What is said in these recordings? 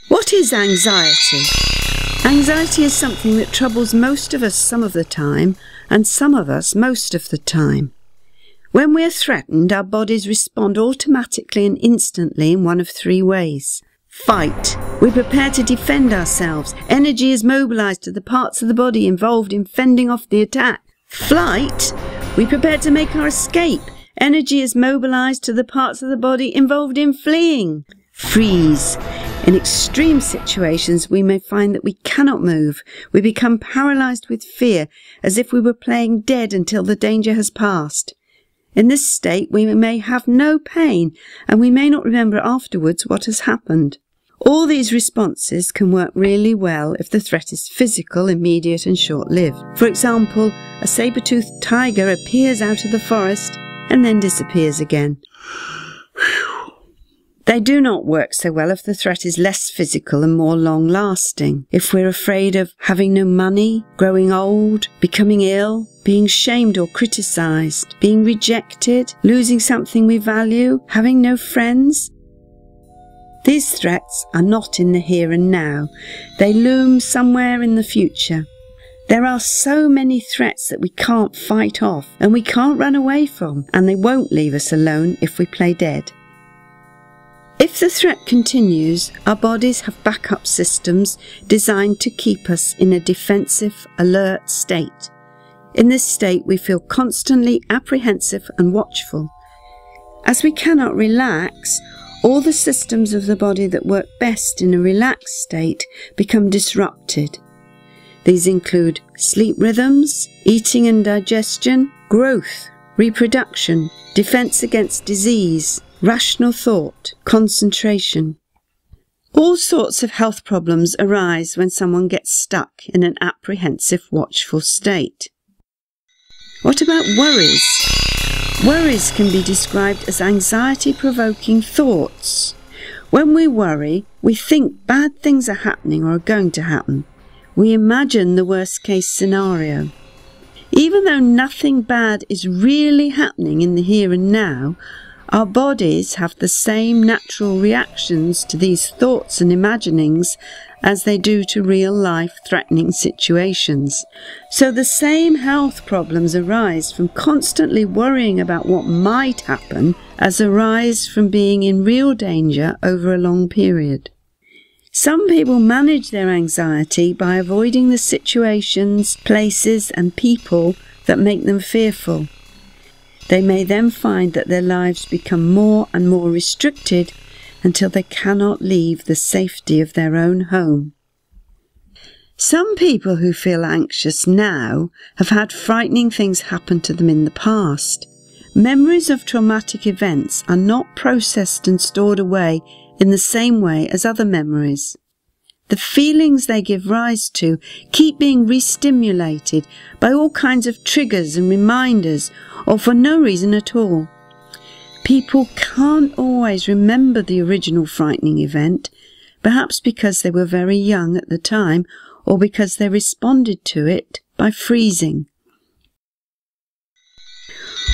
What is anxiety? Anxiety is something that troubles most of us some of the time, and some of us most of the time. When we are threatened, our bodies respond automatically and instantly in one of three ways. Fight. We prepare to defend ourselves. Energy is mobilized to the parts of the body involved in fending off the attack. Flight. We prepare to make our escape. Energy is mobilized to the parts of the body involved in fleeing. Freeze. In extreme situations, we may find that we cannot move. We become paralyzed with fear, as if we were playing dead until the danger has passed. In this state, we may have no pain, and we may not remember afterwards what has happened. All these responses can work really well if the threat is physical, immediate and short-lived. For example, a saber-toothed tiger appears out of the forest and then disappears again. They do not work so well if the threat is less physical and more long-lasting. If we're afraid of having no money, growing old, becoming ill, being shamed or criticised, being rejected, losing something we value, having no friends. These threats are not in the here and now. They loom somewhere in the future. There are so many threats that we can't fight off and we can't run away from, and they won't leave us alone if we play dead. If the threat continues, our bodies have backup systems designed to keep us in a defensive, alert state. In this state, we feel constantly apprehensive and watchful. As we cannot relax, all the systems of the body that work best in a relaxed state become disrupted. These include sleep rhythms, eating and digestion, growth, reproduction, defense against disease, rational thought, concentration. All sorts of health problems arise when someone gets stuck in an apprehensive, watchful state. What about worries? Worries can be described as anxiety-provoking thoughts. When we worry, we think bad things are happening or are going to happen. We imagine the worst-case scenario. Even though nothing bad is really happening in the here and now, our bodies have the same natural reactions to these thoughts and imaginings as they do to real-life threatening situations. So the same health problems arise from constantly worrying about what might happen as arise from being in real danger over a long period. Some people manage their anxiety by avoiding the situations, places and people that make them fearful. They may then find that their lives become more and more restricted until they cannot leave the safety of their own home. Some people who feel anxious now have had frightening things happen to them in the past. Memories of traumatic events are not processed and stored away in the same way as other memories. The feelings they give rise to keep being re-stimulated by all kinds of triggers and reminders, or for no reason at all. People can't always remember the original frightening event, perhaps because they were very young at the time, or because they responded to it by freezing.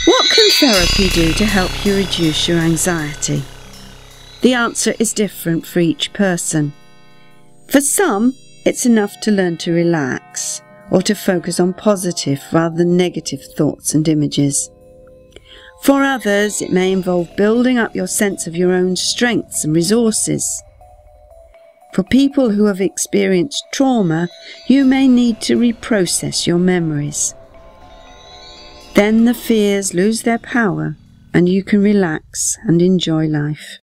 What can therapy do to help you reduce your anxiety? The answer is different for each person. For some, it's enough to learn to relax or to focus on positive rather than negative thoughts and images. For others, it may involve building up your sense of your own strengths and resources. For people who have experienced trauma, you may need to reprocess your memories. Then the fears lose their power and you can relax and enjoy life.